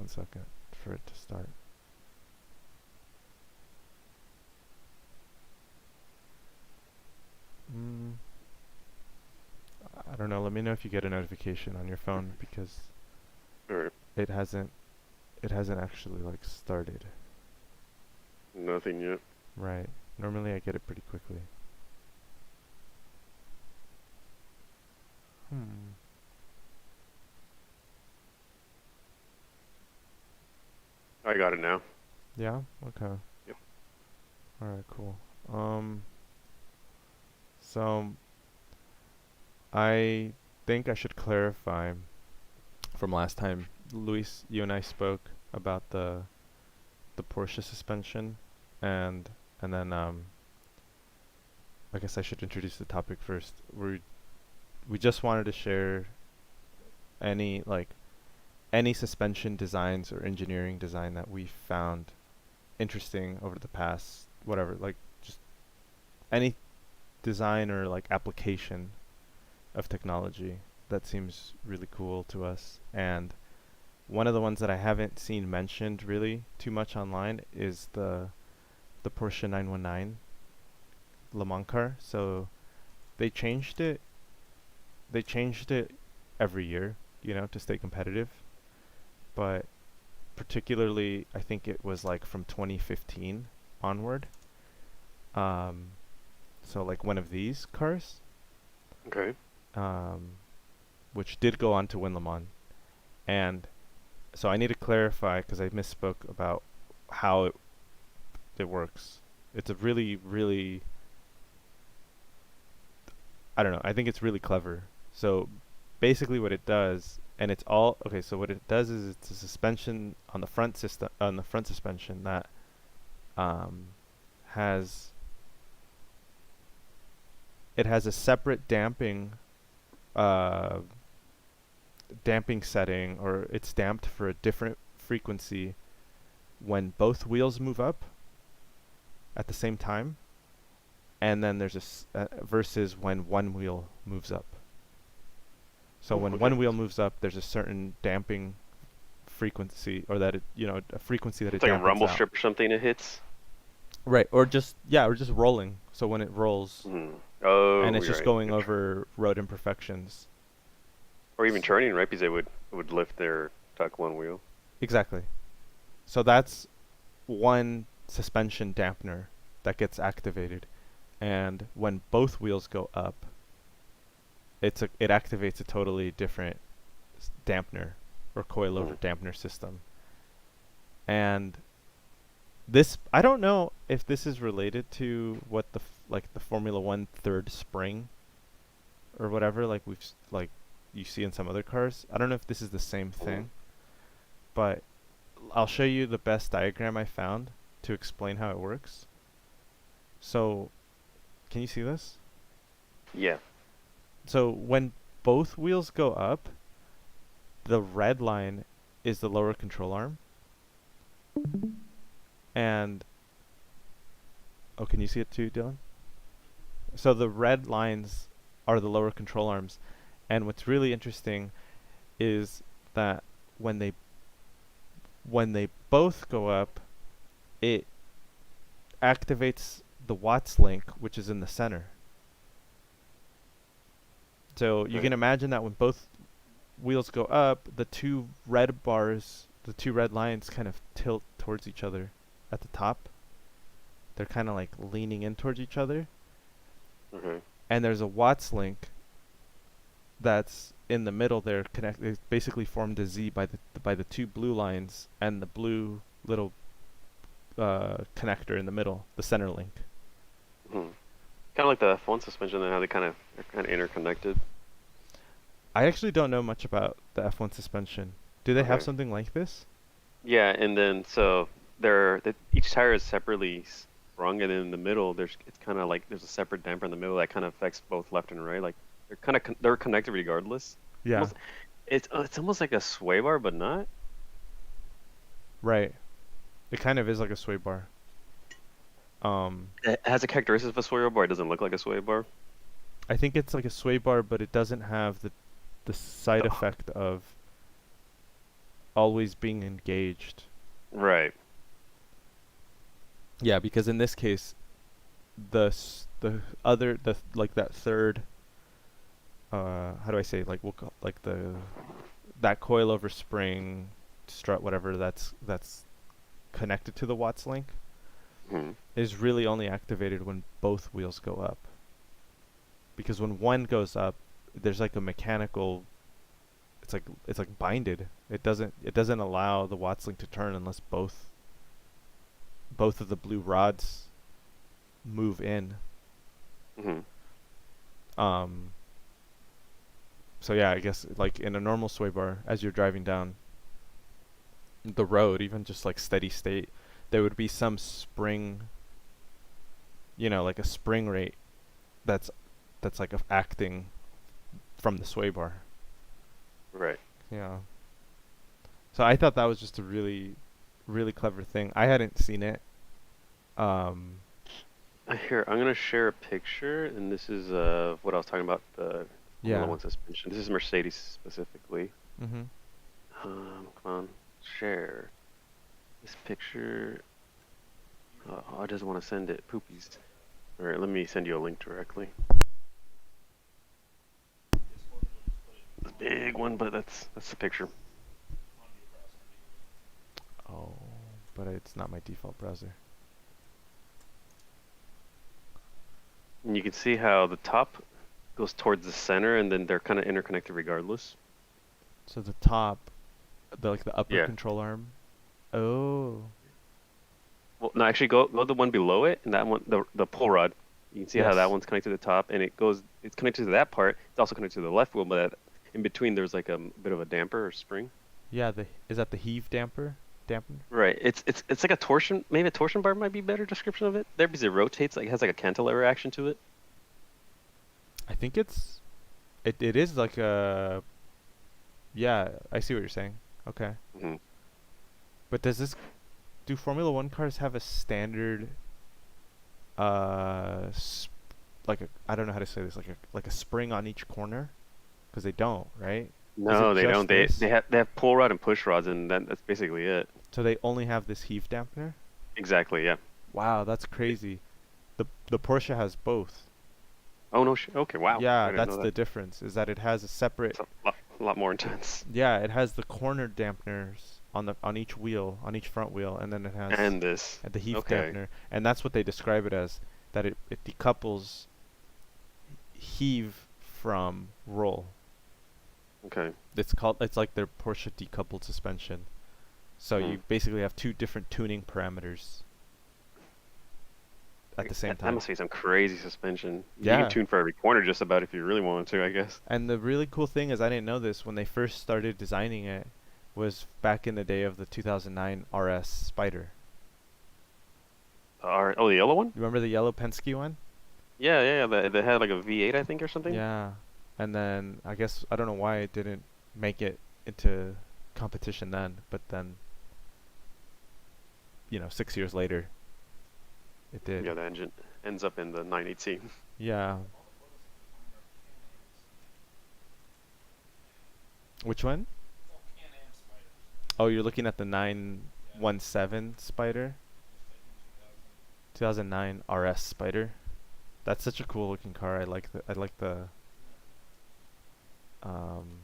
1 second for it to start. Mm, I don't know. Let me know if you get a notification on your phone because All right. it hasn't actually like started. Nothing yet. Right. Normally I get it pretty quickly. Hmm. I got it now. Yeah? Okay. Yep. Alright, cool. Um so I think I should clarify from last time. Luis, you and I spoke about the Porsche suspension and then I guess I should introduce the topic first. We just wanted to share any any suspension designs or engineering design that we found interesting over the past whatever, like just any design or like application of technology that seems really cool to us. And one of the ones that I haven't seen mentioned really too much online is the Porsche 919 Le Mans car. So they changed it they changed it every year, to stay competitive. But particularly, I think it was like from 2015 onward. Um, so like one of these cars, Okay. um, which did go on to win Le Mans. And so I need to clarify because I misspoke about how it works. It's a really, really, I don't know, I think it's really clever. So basically what it does, and it's all, okay, so what it does is it's a suspension on the front system, on the front suspension that um, has it has a separate uh, damping setting, or it's damped for a different frequency when both wheels move up at the same time, and then there's versus when one wheel moves up. So Oh, when okay. one wheel moves up, there's a certain damping frequency, or that a frequency that It's it like a dampens rumble out. strip or something it hits. Right, or just rolling. So when it rolls, Hmm. and Oh, it's you're just right. going over road imperfections. Or even turning, right? Because they would lift their tuck one wheel. Exactly. So that's one suspension dampener that gets activated, and when both wheels go up, it activates a totally different dampener or Hmm. coilover dampener system. And this, I don't know if this is related to what like the Formula One third spring or whatever, like like you see in some other cars. I don't know if this is the same Hmm. thing, but I'll show you the best diagram I found to explain how it works. So, can you see this? Yeah. So when both wheels go up, the red line is the lower control arm, and oh, can you see it too, Dylan? So the red lines are the lower control arms, and what's really interesting is that when they when they both go up, it activates the Watts link, which is in the center. So you can Right. imagine that when both wheels go up, the two red bars, the two red lines kind of tilt towards each other at the top. They're kind of like leaning in towards each other. Okay. And there's a Watts link that's in the middle there. They basically formed a Z by the two blue lines and the blue little connector in the middle, the center link. Hmm. Kind of like the F1 suspension, then how they kind of interconnected. I actually don't know much about the F1 suspension. Do they have Okay. something like this? Yeah, and then so each tire is separately sprung, and then in the middle it's kind of like there's a separate damper in the middle that kind of affects both left and right. Like they're connected regardless. Yeah, Almost it's almost like a sway bar, but not. right. It kind of is like a sway bar. Um, It has the characteristics of a sway bar. It doesn't look like a sway bar. I think it's like a sway bar, but it doesn't have the side The, effect of always being engaged. Right. Yeah, because in this case, the other like that third, how do I say, like we'll call, like that coilover spring strut, whatever, that's connected to the Watts link, Hmm. is really only activated when both wheels go up. Because when one goes up, there's like a mechanical, it's like binded. It doesn't allow the Watts link to turn unless both of the blue rods move in. Hmm. Um so yeah, I guess like in a normal sway bar, as you're driving down the road, even just like steady state, there would be some spring, like a spring rate that's like acting from the sway bar. Right. Yeah. So I thought that was just a really, really clever thing. I hadn't seen it. Um, Here, I'm gonna share a picture, and this is what I was talking about, the Formula yeah. One suspension. This is Mercedes specifically. Mhm. Come on, share this picture. Oh, I just want to send it. Poopies. All right, let me send you a link directly. It's a big one, but that's the picture. Oh, but it's not my default browser. And you can see how the top goes towards the center, and then they're kind of interconnected regardless. So the top, the upper Yeah. control arm. Oh. Well, no, actually, go the one below it, and that one, the pull rod. You can see how that Yes. one's connected to the top, and it's connected to that part. It's also connected to the left wheel, but in between there's like a bit of a damper or spring. Yeah. Is that the heave damper? Damper? Right. It's like a torsion. Maybe a torsion bar might be a better description of it. There because it rotates, like it has like a cantilever action to it. I think it is like a. Yeah, I see what you're saying. Okay. Hmm. But do Formula One cars have a standard, I don't know how to say this, like a spring on each corner? Because they don't, right? Is it No, they just don't. They this? they have they have pull rod and push rods, and that's basically it. So they only have this heave dampener? Exactly. Yeah. Wow, that's crazy. The Porsche has both. Oh no. Okay. Wow. I Yeah, didn't that's know the that. difference, is that it has a separate. It's a lot more intense. Yeah, it has the corner dampeners on each wheel, on each front wheel, and then it has And this. the heave Okay. dampener, and that's what they describe it as, that it decouples heave from roll. Okay. It's like their Porsche decoupled suspension. So Hmm. you basically have two different tuning parameters at the same That time. must be some crazy suspension. You can Yeah. tune for every corner just about if you really wanted to, I guess. And the really cool thing is, I didn't know this when they first started designing it, was back in the day of the 2009 RS Spider. Oh, the yellow one? You remember the yellow Penske one? Yeah. They had like a V8, I think, or something. Yeah. And then I guess I don't know why it didn't make it into competition then, but then 6 years later it did. Yeah, the engine ends up in the 918. Yeah. Which one? Oh, you're looking at the 917 Spider? 2009 RS Spider. That's such a cool looking car. I like the um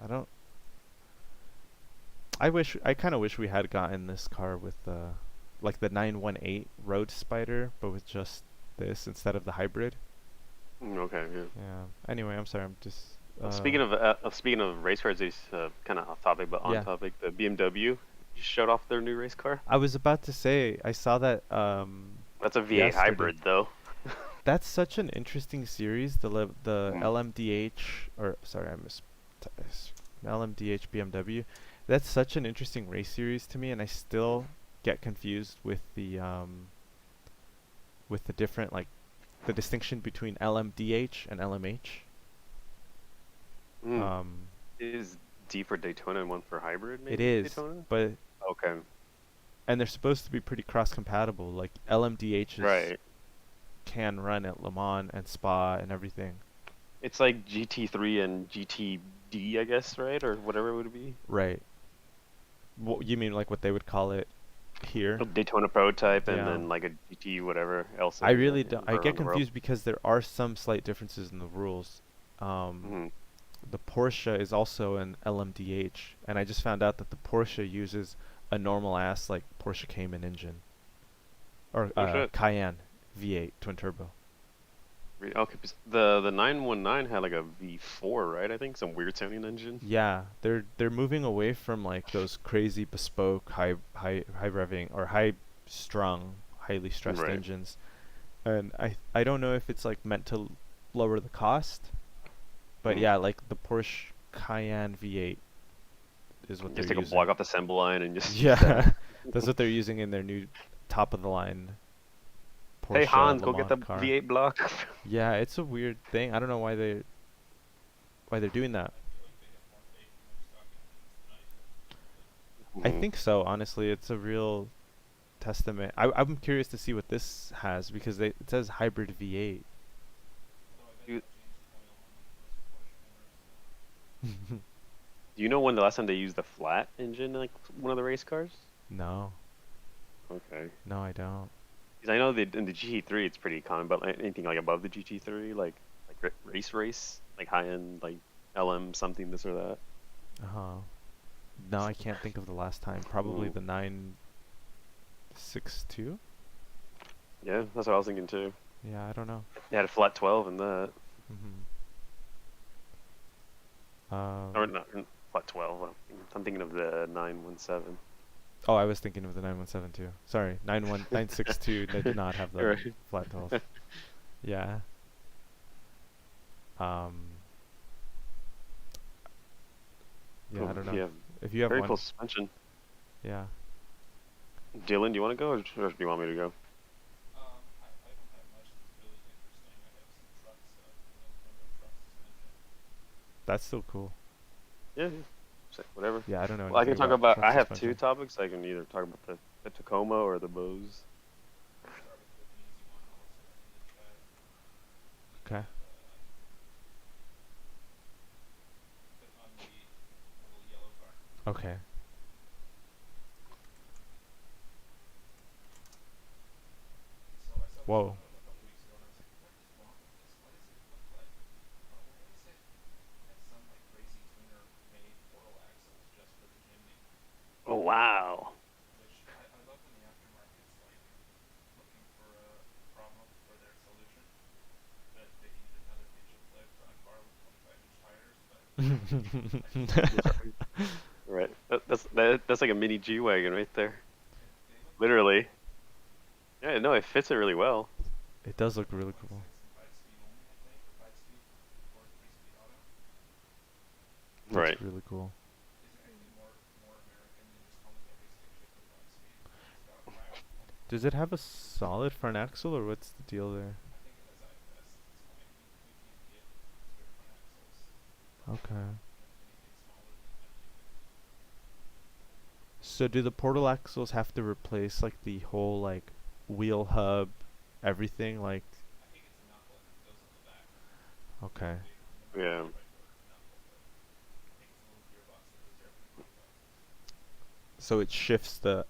I don't I kind of wish we had gotten this car with like the 918 Road Spider, but with just this instead of the hybrid. Okay, yeah. Yeah. Anyway, I'm sorry. I'm just Speaking of race cars, these kind of off topic but on yeah. topic. The BMW just showed off their new race car. I was about to say, I saw that That's a V8 yesterday. hybrid, though. That's such an interesting series. The Mm. LMDH, or sorry, LMDH BMW. That's such an interesting race series to me, and I still get confused with the different, like, the distinction between LMDH and LMH. Mm. Um, Is D for Daytona and one for hybrid, it maybe is, Daytona? but Okay, and they're supposed to be pretty cross compatible. Like LMDHs right. can run at Le Mans and Spa and everything. It's like GT3 and GTD, I guess, right, or whatever it would be. Right. What you mean like what they would call it here? A Daytona prototype, and Yeah. then like a GT whatever else I it is really don't. I get around the world. confused because there are some slight differences in the rules. Um, Hmm. the Porsche is also an LMDH, and I just found out that the Porsche uses a normal ass like Porsche Cayman engine or Oh shit. Cayenne V8 twin turbo. Okay, the 919 had like a V4, right? I think some weird sounding engine. Yeah, they're moving away from like those crazy bespoke high revving or high strung, highly stressed Right. engines. And I don't know if it's like meant to lower the cost, but Hmm. yeah, like the Porsche Cayenne V8 is what they're Just take a block using. off the assembly line and just use that. Yeah, that's what they're using in their new top of the line Hey Porsche Hans, Le go get the Mans car. V8 block. Yeah, it's a weird thing. I don't know why they're doing that. I Hmm. think so, honestly. It's a real testament. I'm curious to see what this has because it says hybrid V8. Do do you know when the last time they used the flat engine in like one of the race cars? No, Okay. no, I don't. Because I know that in the GT3 it's pretty common, but like anything like above the GT3, like race, like high end, like LM something this or that. Uh-huh. No, I can't think of the last time. Probably Mm. the 962? Yeah, that's what I was thinking too. Yeah, I don't know. They had a flat 12 in that. Mhm. Or Um not flat 12. I'm thinking of the 917. Oh, I was thinking of the 917 too. Sorry, 962 they did not have the Right. flat 12. Yeah. Um yeah, I Cool. don't know. Yeah, If you have very cool one, suspension. yeah. Dylan, do you want to go or do you want me to go? That's still cool. Yeah, yeah. Whatever. Yeah, I don't know Well, I anything can talk about about. truck I have two suspension. topics. I can either talk about the Tacoma or the Bose. Okay. Okay. Whoa. Oh wow. That's right. That's like a mini G wagon right there. Literally. Yeah, no, it fits it really well. It does look really cool. That's Right. really cool. Does it have a solid front axle or what's the deal there? Okay. So do the portal axles have to replace like the whole like wheel hub, everything like okay. Yeah. So it shifts the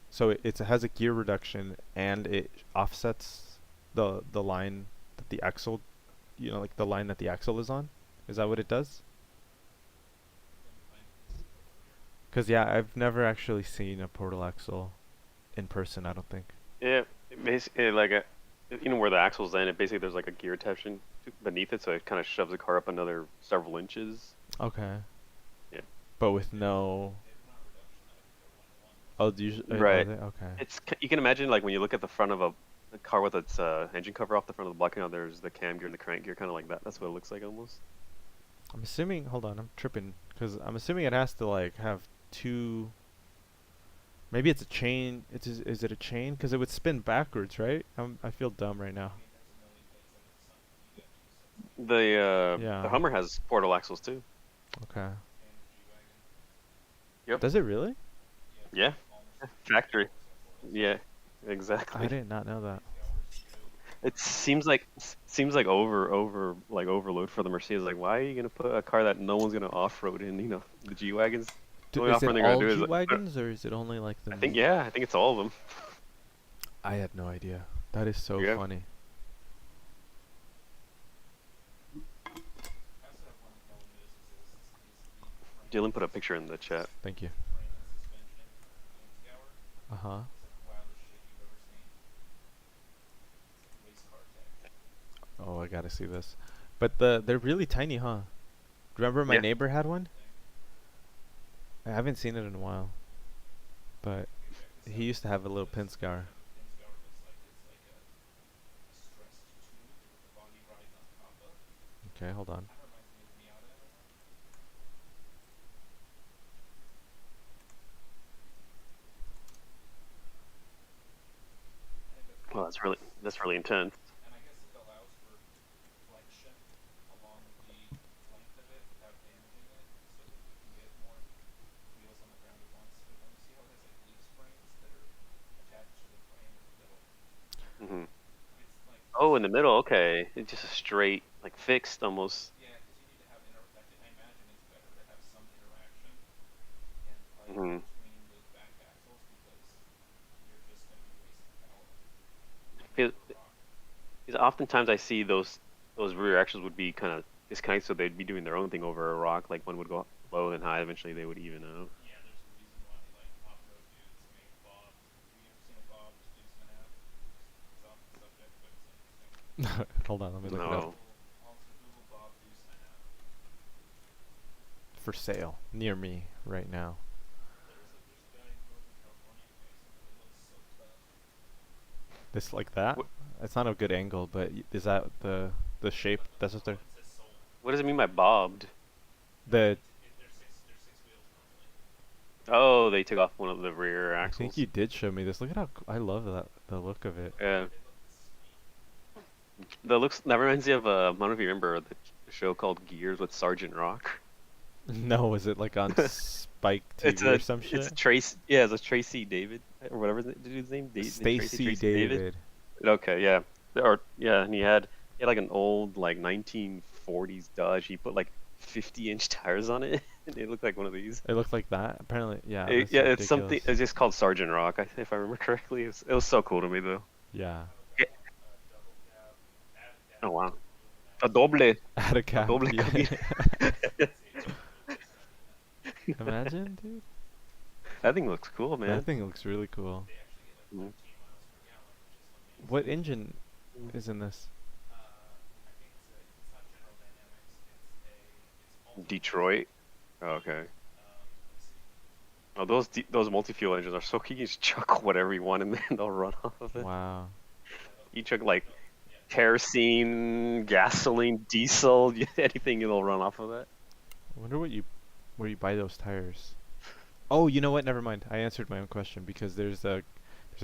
so it has a gear reduction and it offsets the line that the axle, like the line that the axle is on. Is that what it does? Cuz yeah, I've never actually seen a portal axle in person, I don't think. Yeah. It basically like where the axle's in, it basically there's like a gear attachment beneath it, so it kind of shoves the car up another several inches. Okay. Yeah. But with no oh, do you are Right. they? Okay. You can imagine like when you look at the front of a car with its engine cover off the front of the block, there's the cam gear and the crank gear, kind of like that. That's what it looks like almost. I'm assuming, hold on, I'm tripping cuz I'm assuming it has to like have two. Maybe it's a chain. Is it a chain? Because it would spin backwards, right? I feel dumb right now. The Yeah. Hummer has portal axles too. Okay. Yep. Does it really? Yeah. Factory. Yeah. I Exactly. did not know that. It seems like overload for the Mercedes. Like, why are you gonna put a car that no one's gonna off road in? You know, the G wagons. The only Is off it road they're gonna all do is, G wagons or is it only like I think, yeah, I think it's all of them. I had no idea. That is so Yeah. funny. Dylan put a picture in the chat. Thank you. Uh huh. Oh, I gotta see this. But they're really tiny, huh? Remember my Yeah. neighbor had one? I haven't seen it in a while, but he used to have a little Pinzgauer. Okay, hold on. Well, that's really intense. Hmm. Oh, in the middle. Okay, it's just a straight, like fixed almost. Hmm. Because oftentimes I see those rear axles would be kind of disconnected, so they'd be doing their own thing over a rock. Like one would go low and high. Eventually, they would even out. Hold on, let me look it up. No. For sale near me right now. This like that? What It's not a good angle, but is that the shape? That's what they're what does it mean by bobbed? the. Oh, they took off one of the rear I think axles. you did show me this. Look at how I love that the look of it. Yeah. That reminds me of I don't know if you remember the show called Gears with Sergeant Rock. No, is it like on Spike It's TV or a some it's a shit? Trace yeah, it's a Tracy David or whatever the dude's name. Stacy Tracy David. David. Okay, yeah. Or yeah, and he had like an old like 1940s Dodge. He put like 50-inch tires on it, and it looked like one of these. It looked like that. Apparently, yeah, that's Yeah, it's something. ridiculous. It's just called Sergeant Rock, if I remember correctly. It was so cool to me though. Yeah. Yeah. Oh wow, a doble, At a a cap. doble Yeah. cabina. Imagine, dude. That thing looks cool, That man. thing looks really cool. Mhm. What engine is in this? Detroit. Oh, okay. Oh, those multi-fuel engines are so cool. You can just chuck whatever you want in there, and they'll run off of it. Wow. You chuck like kerosene, gasoline, diesel, anything, it'll run off of that. I wonder where you buy those tires. Oh, you know what? Never mind. I answered my own question because there's a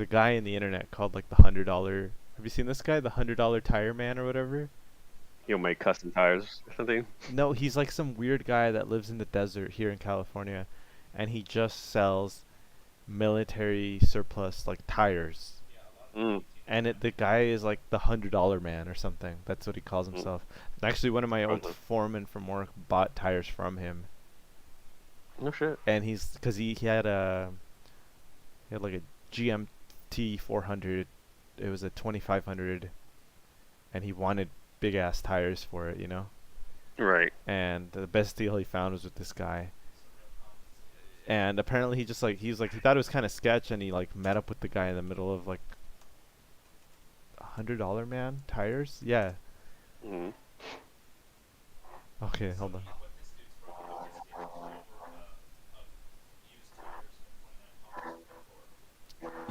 guy in the internet called like the $100. Have you seen this guy, the $100 tire man or whatever? You'll make custom tires or something. No, he's like some weird guy that lives in the desert here in California, and he just sells military surplus like tires. Mm, And the guy is like the $100 man or something. That's what he calls mm, himself. Actually, one of my old probably. foremen from work bought tires from him, No shit. and because he had like a GMT 400. It was a 2500, and he wanted big ass tires for it, you know. Right. And the best deal he found was with this guy. And apparently he just like he thought it was kind of sketch, and he like met up with the guy in the middle of like $100 man tires. Yeah. Mm. Okay, hold on.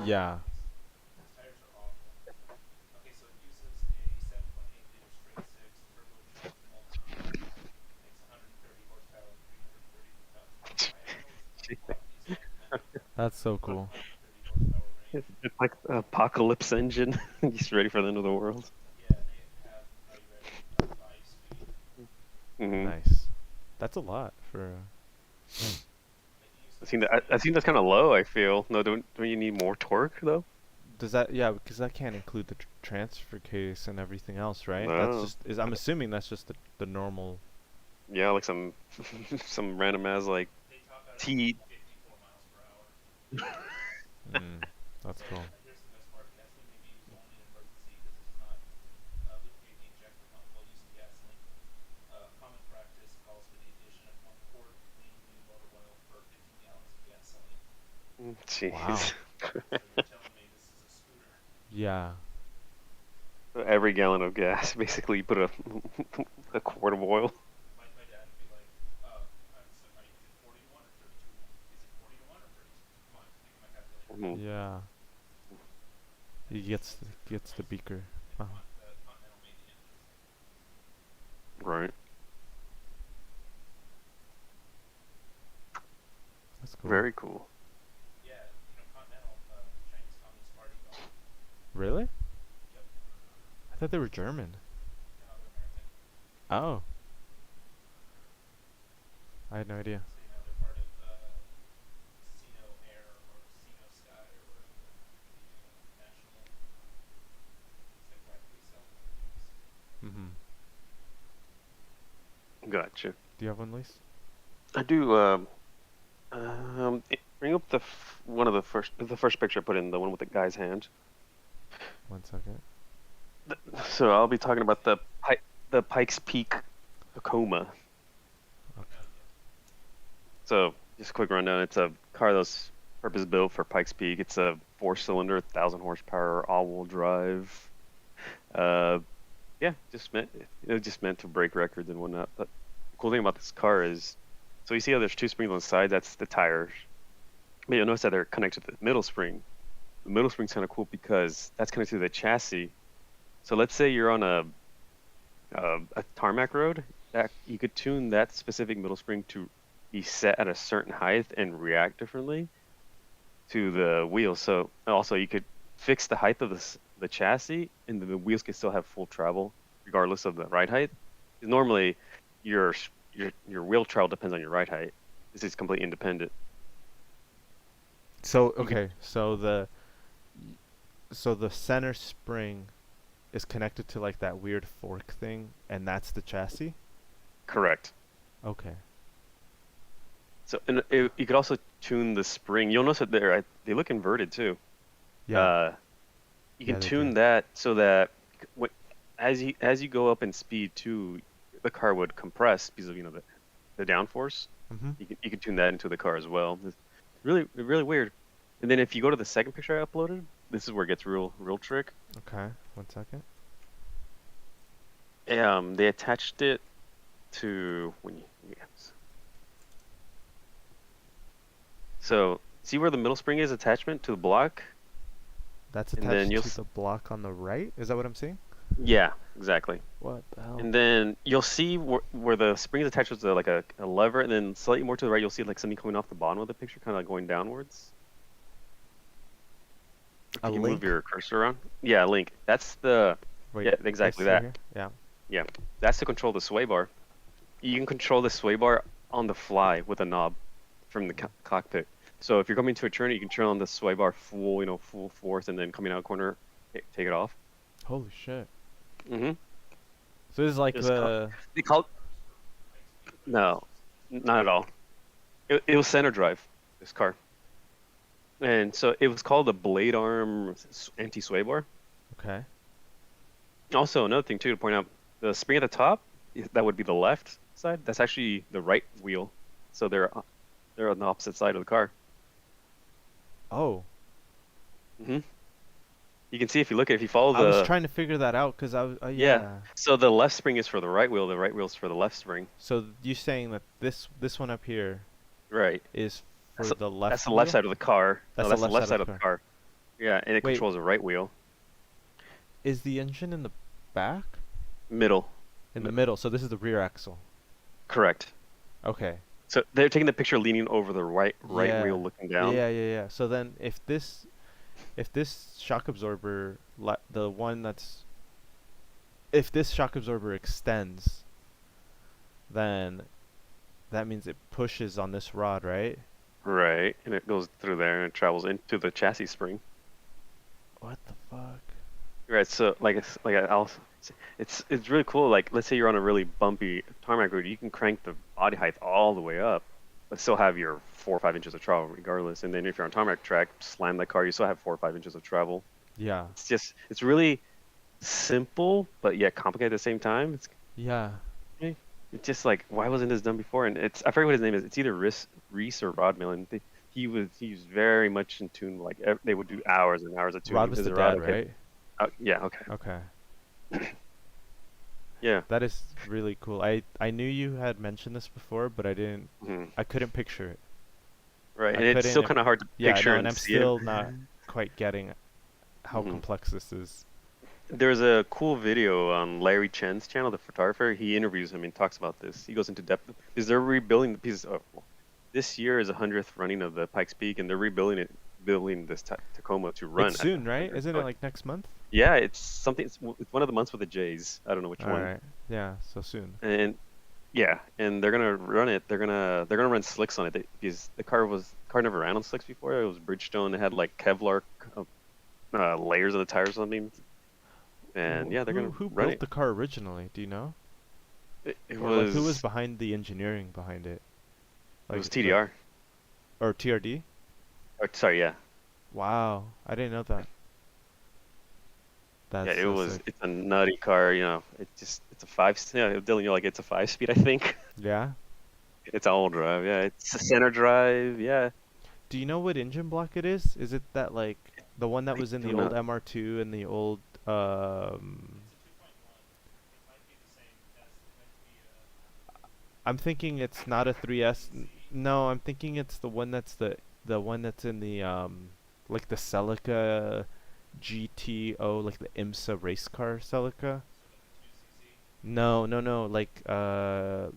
Yeah. That's so cool. It's like the apocalypse engine. He's ready for the end of the world. Hmm. Nice. That's a lot for. I think that's kind of low. I feel. No, don't you need more torque though? Does that, yeah, because that can't include the transfer case and everything else, right? That's No. just, I'm assuming that's just the normal. Yeah, like some some random ass like T. Mm, that's cool. Wow. Jeez. Yeah. Every gallon of gas, basically, you put a quart of oil. Mhm. Yeah. He gets the beaker. Wow. Right. That's cool. Very cool. Really? I thought they were German. Oh, I had no idea. Mhm. Gotcha. Do you have one, Lise? I do. Bring up one of the first picture I put in, the one with the guy's hand. 1 second. So I'll be talking about the Pikes Peak Tacoma. Okay. So just a quick rundown. It's a car that's purpose built for Pikes Peak. It's a 4-cylinder, 1,000 horsepower, all-wheel drive. Uh, yeah, just meant to break records and whatnot. But the cool thing about this car is, so you see how there's two springs on the side. That's the tires. But you'll notice that they're connected to the middle spring. The middle spring's kind of cool because that's connected to the chassis. So let's say you're on a tarmac road, that you could tune that specific middle spring to be set at a certain height and react differently to the wheels. So also you could fix the height of the chassis, and the wheels can still have full travel regardless of the ride height. 'Cause normally, your your wheel travel depends on your ride height. This is completely independent. So You could okay, so the center spring is connected to like that weird fork thing, and that's the chassis. correct. Okay. So and you could also tune the spring. You'll notice that they look inverted too. Yeah. Uh, you can Yeah, they do. tune that so that when, as you go up in speed too, the car would compress because of the downforce. Mhm. You can tune that into the car as well. It's really weird. And then if you go to the second picture I uploaded, this is where it gets real trick. Okay. 1 second. They attached it to when you yes. So see where the middle spring is attachment to the block, That's and then attached to the block on the right. Is that what I'm seeing? yeah, exactly. What the hell? And then you'll see where the spring is attached to like a lever, and then slightly more to the right, you'll see like something coming off the bottom of the picture, kind of like going downwards. A Can you move link? your cursor around? Yeah, link. That's the Wait. yeah, exactly This right that. here? Yeah. Yeah, that's to control the sway bar. You can control the sway bar on the fly with a knob from the cockpit. So if you're coming to a turn, you can turn on the sway bar full force, and then coming out corner, take it off. Holy shit. Mm-hmm. So this is like the. They call no, not at all. It was center drive, this car, and so it was called a blade arm anti sway bar. Okay. Also, another thing too to point out, the spring at the top, that would be the left side. That's actually the right wheel. So they're on the opposite side of the car. Oh. Hmm. You can see if you look at if you follow I was the trying to figure that out because I was. yeah. Yeah. So the left spring is for the right wheel. The right wheel is for the left spring. So you saying that this one up here Right. is for That's, the left that's the left wheel? side of the car. That's No, the that's the left left side side of of the the car. car. Yeah, and it Wait, controls the right wheel. is the engine in the back? Middle. In the middle. So this is the rear axle. Correct. Okay. So they're taking the picture leaning over the right Yeah. wheel looking down. Yeah. So then if this shock absorber the one that's if this shock absorber extends, then that means it pushes on this rod, right? Right. And it goes through there and it travels into the chassis spring. What the fuck? Right. So it's really cool. Like let's say you're on a really bumpy tarmac road, you can crank the body height all the way up, but still have your 4 or 5 inches of travel regardless. And then if you're on tarmac track, slam that car, you still have 4 or 5 inches of travel. Yeah. It's really simple, but yet complicated at the same time. Yeah. It's just like why wasn't this done before? And it's I forget what his name is. It's either Reese or Rod Millen. He was very much in tune. Like they would do hours and hours of tuning. Rod was the dad, right? Yeah. Okay. Okay. Yeah. That is really cool. I knew you had mentioned this before, but I didn't. Mhm. I couldn't picture it. Right. I And it's still couldn't- kind of hard to Yeah, picture no, and and I'm see still it. not quite getting how Mhm. complex this is. There's a cool video on Larry Chen's channel, the photographer. He interviews him and talks about this. He goes into depth because they're rebuilding the pieces. This year is the 100th running of the Pikes Peak, and they're building this Tacoma to run. It's at soon, the right? 100th. Isn't it like next month? Yeah, it's something. It's one of the months with the Jays. I don't know which All one. right. Yeah, so soon. And yeah, and they're gonna run it. They're gonna run slicks on it because the car never ran on slicks before. It was Bridgestone. It had like Kevlar layers of the tires or something. And yeah, they're gonna who run built it. the car originally? Do you know? It Or like, who was behind the engineering behind it? it was the- TDR. or TRD? Sorry, yeah. Wow, I didn't know that. That's Yeah, it so was. sick. It's a nutty car. It's a five. Yeah, Dylan, you're like it's a 5-speed, I think. Yeah. It's all drive. Yeah, it's a center drive. Yeah. Do you know what engine block it is? Is it that like the one that I was in the do old not. MR2 and the old I'm thinking it's not a 3S. No, I'm thinking it's the one that's the one that's in the like the Celica GTO, like the IMSA race car Celica. No, no, no, like not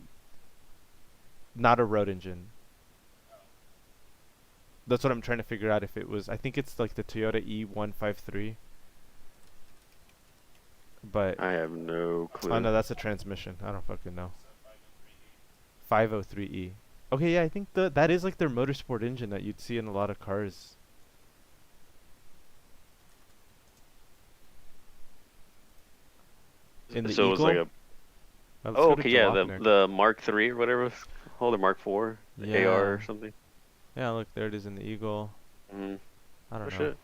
a road engine. That's what I'm trying to figure out if it was. I think it's like the Toyota E153. But I have no clue. oh no, that's a transmission. I don't fucking know. 503E. Okay, yeah, I think that is like their motorsport engine that you'd see in a lot of cars. In the So it was like Eagle? Let's Oh, go to okay, yeah, Jalopnik. the Mark III or whatever. Hold the Mark IV, the AR or Yeah. something. Yeah, look, there it is in the Eagle. Mm-hmm. I don't Oh know. shit.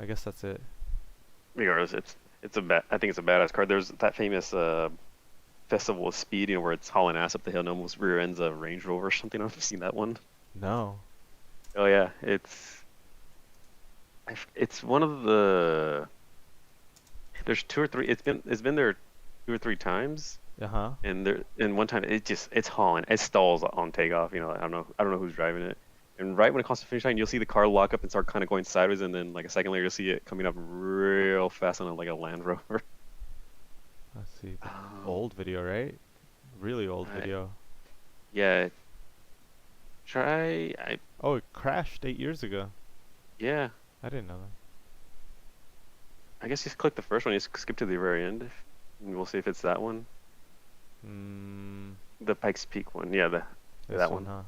I guess that's it. Regardless, I think it's a badass car. There's that famous Festival of Speed, where it's hauling ass up the hill and almost rear ends a Range Rover or something. I've seen that one. No. Oh yeah, it's one of the. There's two or three. It's been there 2 or 3 times, Uh-huh. and one time it's hauling. It stalls on takeoff. I don't know who's driving it. And right when it comes to finish line, you'll see the car lock up and start kind of going sideways, and then like a second later, you'll see it coming up real fast on like a Land Rover. Let's see. Old video, right? Really old I- video. Yeah. Oh, it crashed 8 years ago. Yeah. I didn't know I guess just click the first one. You skip to the very end, and we'll see if it's that one. that. The Pikes Peak one. Yeah, This that one. huh?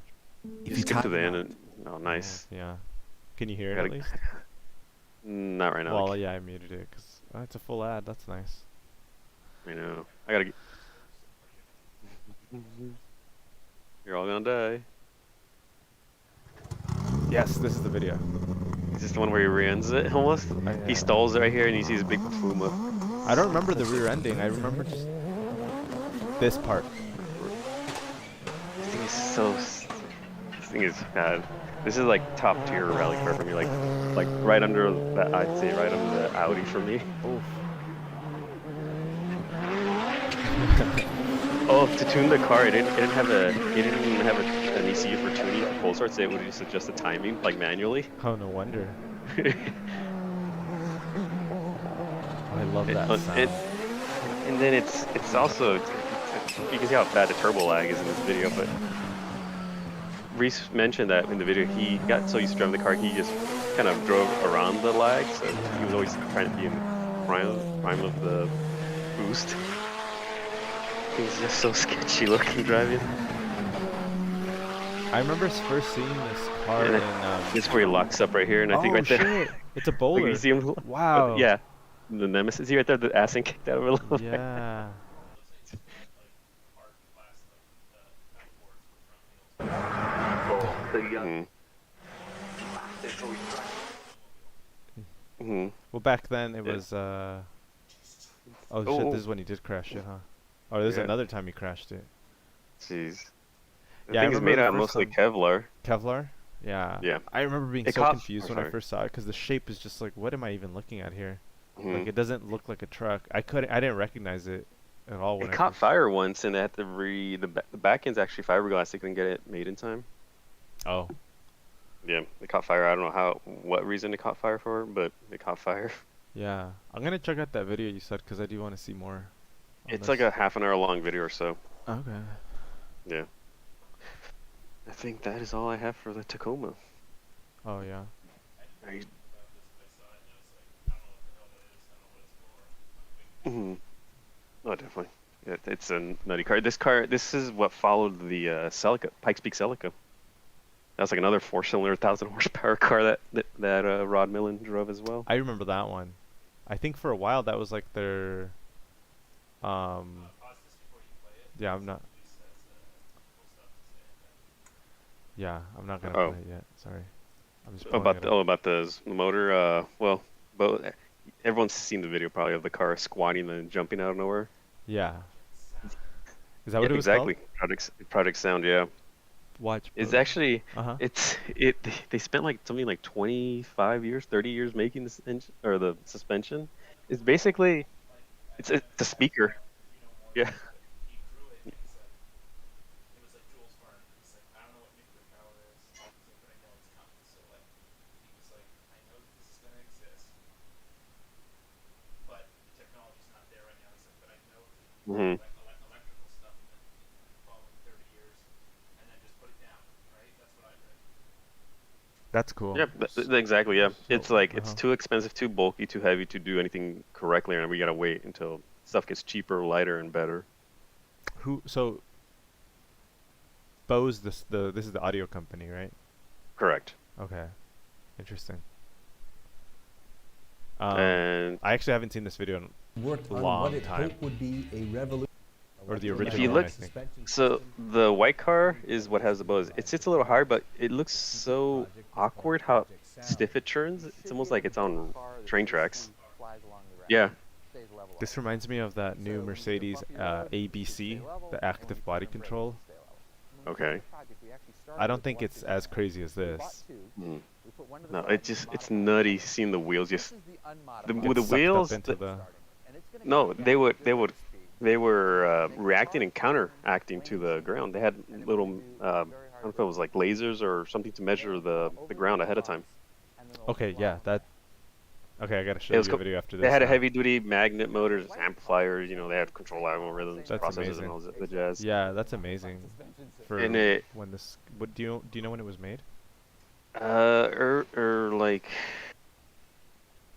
you skip to the end. And, oh, nice. Oh, yeah. Can you hear it Gotta- at least? Not right now. Well, yeah, I muted it because it's a full ad. That's nice. I know. I gotta get. You're all gonna die. Yes, this is the video. Is this the one where he rear-ends it almost? Yeah. He stalls right here and he sees a big Puma. I don't remember the rear ending. I remember just this part. This thing is This thing is bad. This is like top tier rally car for me. Like right under that. I'd say right under the Audi for me. Oof. Oh, to tune the car, it didn't have an ECU for tuning for full starts. It would just adjust the timing like manually. Oh, no wonder. I love that sound. And then it's also you can see how bad the turbo lag is in this video. But Reese mentioned that in the video he got so used to driving the car he just kind of drove around the lag, so he was always trying to be in prime of the boost. He's just so sketchy looking driving. I remember first seeing this car And in this is where he locks up right here, and I think oh right there, shit, it's a like you bowler. see him. Wow. Yeah, the Nemesis. See right there, the ass and kicked out of a little bit. Yeah. Mhm. Mhm. Well, back then it Yeah. was oh shit, Oh, this is when he did crash it, huh? Oh, there's yeah. another time he crashed it. Jeez. The Yeah, I thing is remember made the out of first mostly time Kevlar. Kevlar. Yeah. Yeah. I remember being It so caught. confused Oh, when I sorry. first saw it because the shape is just like, what am I even looking at here? Like Mhm. it doesn't look like a truck. I didn't recognize it at all when It I caught first. fire once, and they had to the back end's actually fiberglass. They couldn't get it made in time. Oh. Yeah, it caught fire. I don't know what reason it caught fire for, but it caught fire. Yeah. I'm gonna check out that video you said because I do want to see more on It's like this. a half an hour long video or so. Okay. Yeah. I think that is all I have for the Tacoma. Oh yeah. I, mhm. Oh, definitely. It's a nutty car. This is what followed the Celica, Pikes Peak Celica. That was like another four-cylinder, 1,000 horsepower car that Rod Millen drove as well. I remember that one. I think for a while that was like their yeah, I'm not gonna Oh, play it yet. Sorry. I'm just pulling it up. about the motor. Well, but everyone's seen the video probably of the car squatting and jumping out of nowhere. Yeah. Is that Yeah, what it was called? exactly. Project Sound. Yeah. Watch It's bro. actually Uh-huh. they spent like something like 25 years, 30 years making this engine or the suspension. It's basically it's a speaker. Yeah. Hmm. That's cool. Yeah, exactly. Yeah, So, it's like it's uh-huh. too expensive, too bulky, too heavy to do anything correctly, and we gotta wait until stuff gets cheaper, lighter, and better. So Bose this is the audio company, right? Correct. Okay. Interesting. And I actually haven't seen this video in Worked a on long what it time. hoped would be a revolution. Or the if you original one, look, I think. so the white car is what has the Bose. It sits a little higher, but it looks so awkward how stiff it turns. It's almost like it's on train tracks. Yeah. This reminds me of that new Mercedes ABC, the active body control. Okay. I don't think it's as crazy as this. Mm. No, it's nutty seeing the wheels just with the It's sucked up wings. into the. No, they were reacting and counteracting to the ground. They had little I don't know if it was like lasers or something to measure the ground ahead of time. Okay, yeah, that. Okay, I gotta show It you was a video after They this. had a now. heavy duty magnet motors, amplifiers. You know, they had control algorithms, That's processors, amazing. and all the jazz. Yeah, that's amazing. For And it when this, what do you know when it was made? like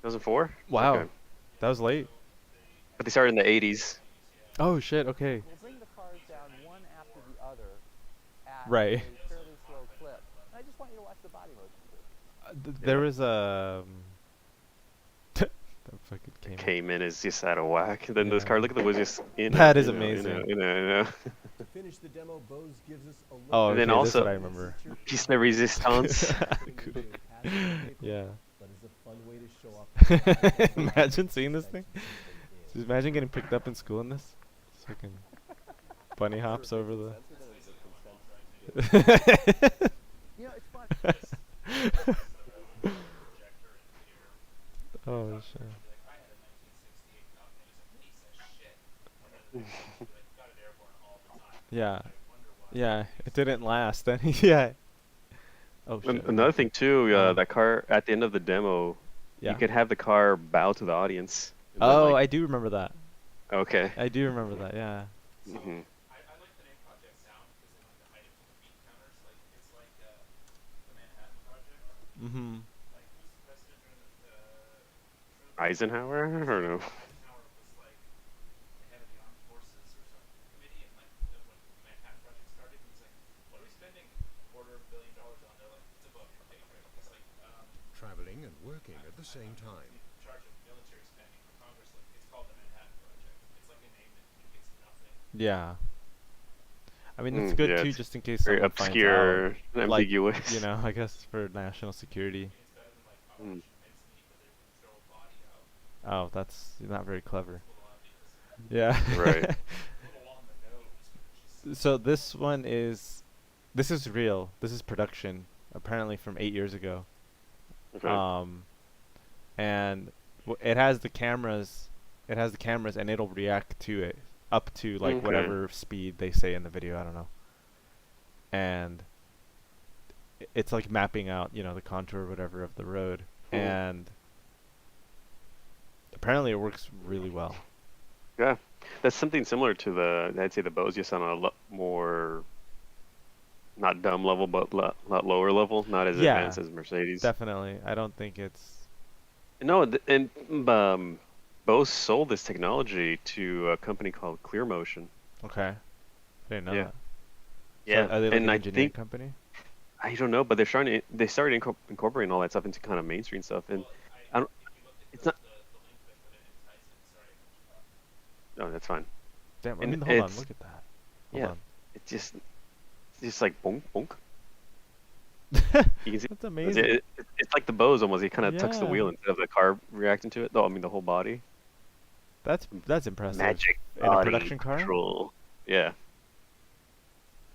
2004. Wow, Okay. that was late. But they started in the 80s. Oh shit. Okay. We'll bring the cars down one after the other at Right. a fairly slow clip. And I just want you to watch the body motion. There was a. that fucking came. Cayman is just out of whack. Then this Yeah. car, look at the was just in. That is you know, amazing. You know. To finish the demo, Bose gives us a look Oh, And okay, then this is also- what I remember. Piece de resistance. Yeah. But it's a fun way to show off. Imagine seeing this thing. Just imagine getting picked up in school in this. Fucking bunny hops over the. You know, it's fun. Oh shit. Yeah. Yeah. It didn't last. Then yeah. Oh shit. Another thing too, Uh-huh. that car at the end of the demo, Yeah. you could have the car bow to the audience. And then, Oh, like, I do remember that. okay. I do remember that. Yeah. Hmm. Mhm. Eisenhower? I don't know. the same time. Yeah. I mean, it's good Yeah, too, it's just in case very someone finds out. obscure, and Like, ambiguous. you know, I guess for national security. Mm. Oh, that's not very clever. Yeah. Right. So this is real. This is production, apparently from 8 years ago. Okay. And it has the cameras. It has the cameras, and it'll react to it up to like Okay. whatever speed they say in the video. I don't know. And it's like mapping out, you know, the contour or whatever of the road, Hmm. and apparently it works really well. Yeah, that's something similar to I'd say the Bose, just on a lot more, not dumb level, but lot lower level, not as Yeah, advanced as Mercedes. definitely. I don't think it's No, and Bose sold this technology to a company called ClearMotion. okay. I didn't know Yeah. that. So Yeah, are they like and an I engineering think company? I don't know, but they started incorporating all that stuff into kind of mainstream stuff, and I don't. It's not. No, that's fine. Damn. I And mean, hold on. it's Look at that. Hold yeah, on. it's just like bonk bonk. You can see That's it, amazing. it's like the Bose almost. He kind of tucks the Yeah. wheel instead of the car reacting to it. No, I mean the whole body. That's impressive. Magic In a body production car? control. Yeah.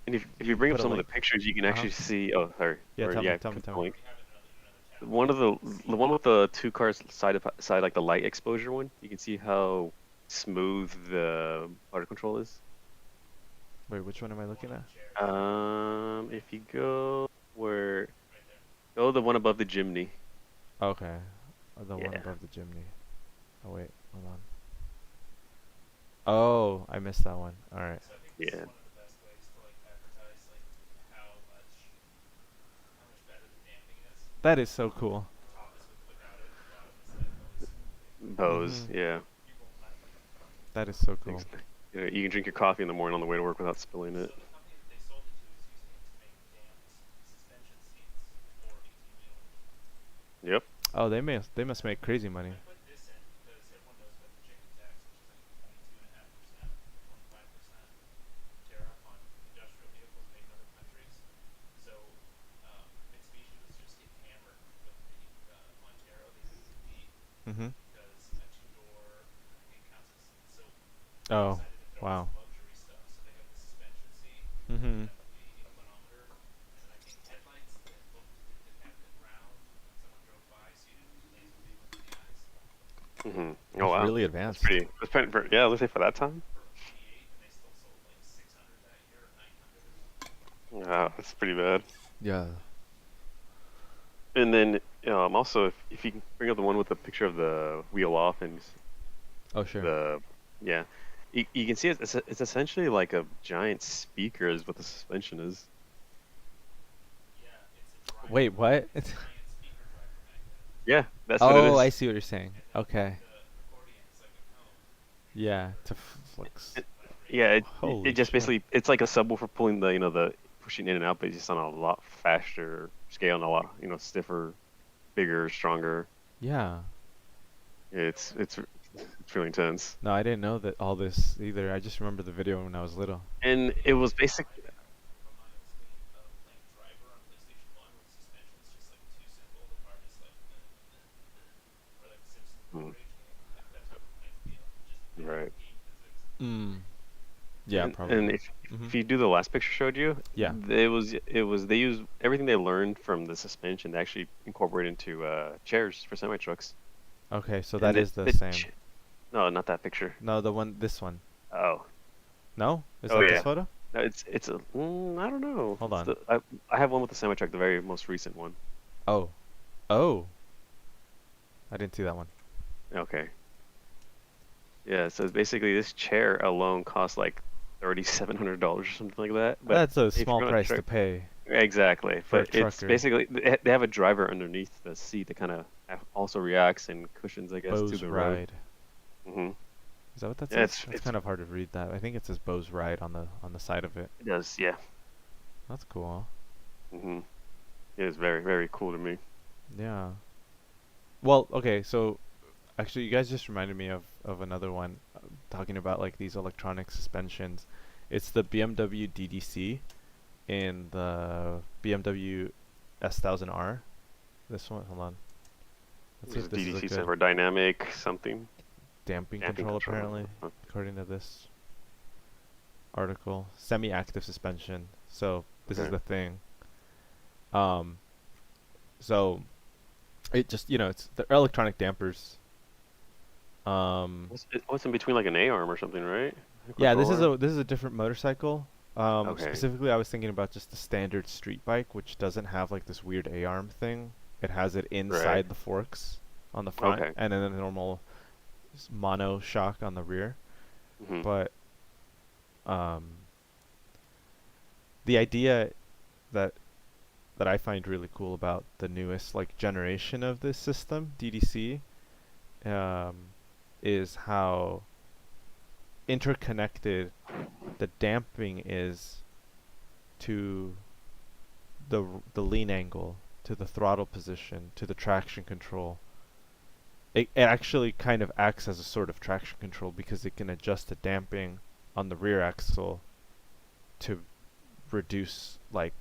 And if you bring up Put a some of the link. pictures, you can Uh-huh. actually see. Oh, sorry. Yeah, Or, tell me, yeah, tell me, click tell the me. link. The one with the two cars side by side, like the light exposure one. You can see how smooth the auto control is. Wait, which one am I looking at? If you go the one above the chimney. Okay. The one Yeah. above the chimney. Oh wait, hold on. Oh, I missed that one. All right. Yeah. That is so cool. Bose. Mhm. Yeah. That is so cool. Ex- Yeah, you can drink your coffee in the morning on the way to work without spilling it. Yep. Oh, they must make crazy money. Mhm. Oh, wow. Mhm. Hmm. Oh That's wow. really That's advanced. pretty. That's pretty yeah, let's say for that time. Wow, that's pretty bad. Yeah. And then also if you can bring up the one with the picture of the wheel off and Oh, sure. the yeah, you can see it's essentially like a giant speaker is what the suspension is. Wait, what? Yeah, that's what it Oh, is. I see what you're saying. Okay. Yeah, to flex. Yeah, Holy it just shit. basically it's like a subwoofer pulling the pushing in and out, but just on a lot faster scale and a lot stiffer, bigger, stronger. Yeah. It's really intense. No, I didn't know that all this either. I just remember the video when I was little. And it was basic. Hmm, right. Mm. Yeah, And probably. if Mhm. you do the last picture I showed you, Yeah. it was they use everything they learned from the suspension to actually incorporate into chairs for semi trucks. Okay, so And that the, is the the same. ch- no, not that picture. No, this one. Oh, No? Is oh that yeah. this photo? No, it's I don't know. Hold It's on. I have one with the semi truck, the very most recent one. Oh. Oh. I didn't see that one. Okay. Yeah, so it's basically this chair alone costs like $3,700 or something like that. But That's a if you're small gonna price truck, to pay exactly. for a But it's trucker. basically they have a driver underneath the seat that kind of also reacts and cushions, I guess, to Bose the road. Ride. Hmm. Is that what that Yeah, says? That's it's kind of hard to read that. I think it says Bose Ride on the side of it. it does, yeah. That's cool. Hmm. It is very very cool to me. Yeah. Well, okay, so actually, you guys just reminded me of another one, talking about like these electronic suspensions. It's the BMW DDC in the BMW S1000R. This one, hold on. Let's see This if is this is a DDC good stands for dynamic something. damping Damping control, control. apparently, Huh. according to this article. Semi-active suspension. So this is Okay. the thing. Um, so it just, it's the electronic dampers. What's in between like an A arm or something, right? A Yeah, this control is arm? a different motorcycle. Okay. Specifically, I was thinking about just the standard street bike, which doesn't have like this weird A-arm thing. It has it Right. inside the forks on the front, Okay. and then a normal mono shock on the rear. Hmm. But um, the idea that I find really cool about the newest like generation of this system, DDC, um, is how interconnected the damping is to the lean angle, to the throttle position, to the traction control. It actually kind of acts as a sort of traction control because it can adjust the damping on the rear axle to reduce, like,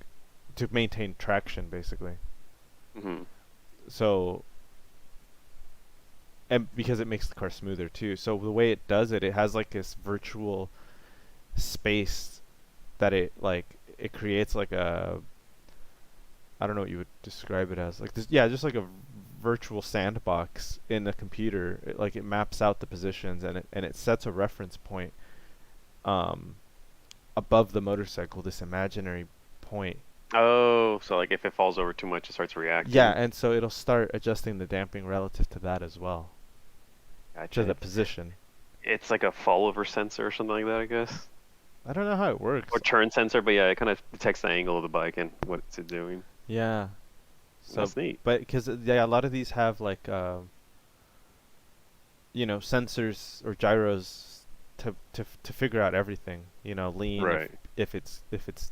to maintain traction basically. Hmm. So, and because it makes the car smoother too. So the way it does it, it has like this virtual space that it creates like a, I don't know what you would describe it as. Like this, yeah, just like a virtual sandbox in the computer. It maps out the positions, and it sets a reference point um above the motorcycle, this imaginary point. Oh, so like if it falls over too much, it starts reacting. Yeah, and so it'll start adjusting the damping relative to that as well, to the Gotcha. position. It's like a fall over sensor or something like that, I guess. I don't know how it works. Or turn sensor, but yeah, it kind of detects the angle of the bike and what it's doing. Yeah. So, That's neat. but because yeah, a lot of these have like sensors or gyros to figure out everything. Lean, Right. if it's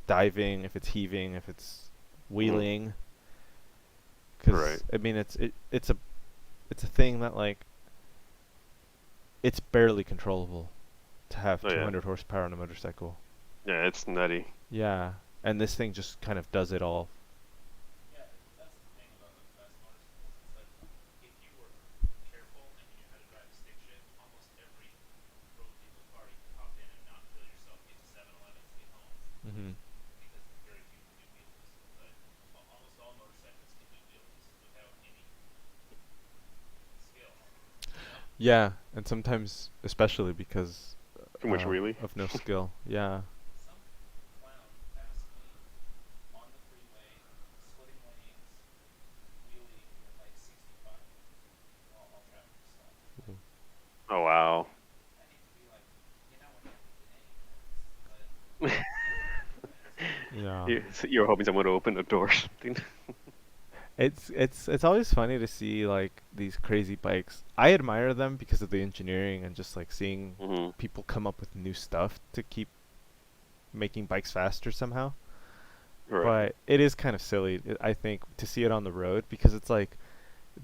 diving, if it's heaving, if it's Mhm. wheeling. Because Right. I mean, it's a thing that like it's barely controllable to have Oh yeah. 200 horsepower on a motorcycle. Yeah, it's nutty. Yeah, and this thing just kind of does it all. Hmm. Yeah, and sometimes, especially because Too much wheelie. of no skill. Yeah. Oh wow. Yeah. You were hoping someone would open the door or something. It's always funny to see like these crazy bikes. I admire them because of the engineering and just like seeing Hmm. people come up with new stuff to keep making bikes faster somehow. Right. But it is kind of silly, I think, to see it on the road because it's like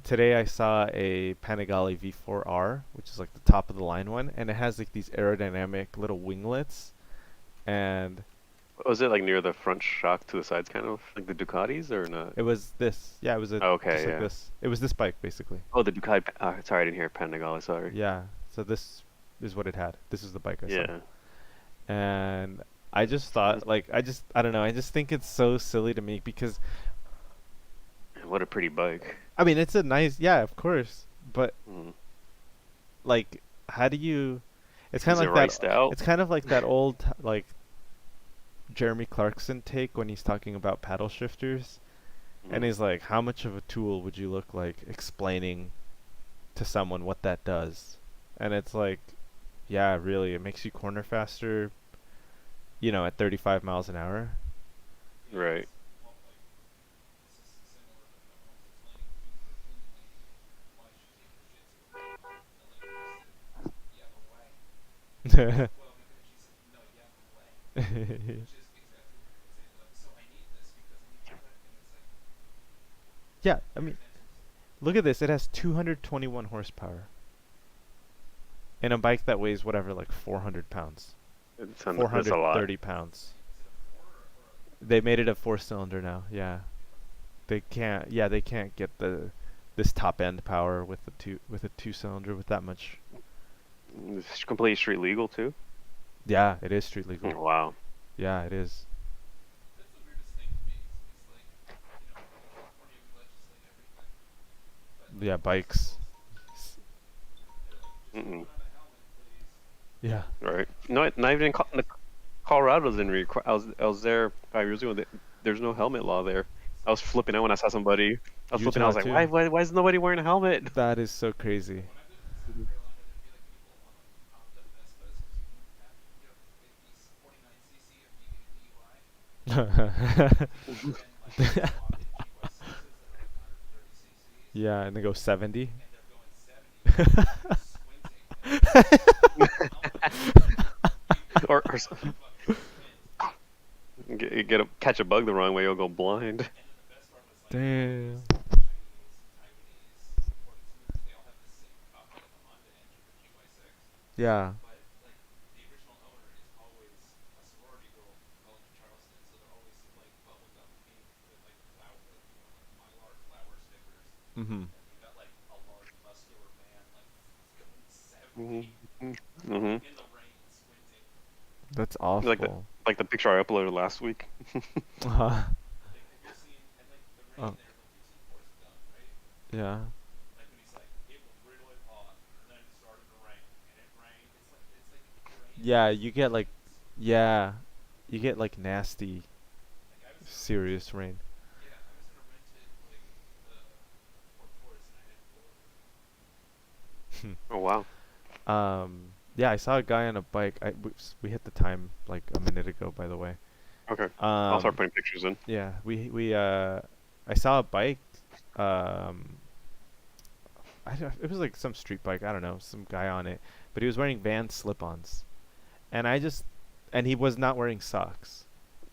today I saw a Panigale V4R, which is like the top of the line one, and it has like these aerodynamic little winglets, and Was it like near the front shock to the sides, kind of like the Ducatis, or not? it was this. Yeah, it was Okay, just like yeah. this. It was this bike basically. Oh, the Ducati. Sorry, I didn't hear Panigale. Sorry. Yeah. So this is what it had. This is the bike I saw. Yeah. And I just thought like I don't know, I just think it's so silly to me because What a pretty bike. I mean it's a nice, yeah, of course, but Mm. like how do you, it's kind Is of it like that, riced out? it's kind of like that old like Jeremy Clarkson take when he's talking about paddle shifters, and Mm. he's like, how much of a tool would you look like explaining to someone what that does? And it's like, yeah, really, it makes you corner faster, at 35 miles an hour. Right. Yeah, I mean, Look at this. It has 221 horsepower. And a bike that weighs whatever, like 400 pounds. It's a lot. 430 pounds. They made it a 4-cylinder now. Yeah. They can't. Yeah, they can't get this top end power with a 2-cylinder with that much. It's completely street legal too. Yeah, it is street Oh, legal. wow. Yeah, it is. That's the weirdest thing to me. It's like, in California we legislate everything. But Yeah, bikes. they're like, just Mm-mm. put on a helmet, please. Yeah. Right. No, not even in Colorado's in I was there 5 years ago. There's no helmet law there. I was flipping out when I saw somebody. I was flipping out. I was Utah, like, too. why is nobody wearing a helmet? That is so crazy. When I lived in South Carolina, there'd be like people on pumped up Vespas because you don't have, you have to take these 49 cc or DUI. And like, walking GY6s that are like 130 cc's. Yeah, and they go 70. And they're going 70 and they're squinting. or something. Catch a bug the wrong way, you'll go blind. And then the best part was like Damn. Chinese, Taiwanese, imported scooters, they all have the same copy of the Honda engine for GY6. Yeah. But like the original owner is always a sorority girl from college in Charleston, so they're always like bubblegum pink with like flower, like mylar flower stickers. Mhm. And you got like a large muscular man like going 70 Mm-hmm. in the rain squinting. That's awful. Like the picture I uploaded last week. Uh-huh. Like have you seen and like the rain Oh. there, like you've seen Forrest Gump, right? Yeah. Like when he's like, it was really hot, and then it started to rain, and it rained. It's like rain. Yeah, you get like you get like nasty Like I was in a serious rain. yeah, I was in a rented like Ford Taurus, and I had floor. Oh wow. Yeah, I saw a guy on a bike. We hit the time like a minute ago, by the way. Okay. I'll start Um, putting pictures in. yeah, I saw a bike. It was like some street bike. I don't know, some guy on it, but he was wearing Vans slip-ons, and he was not wearing socks,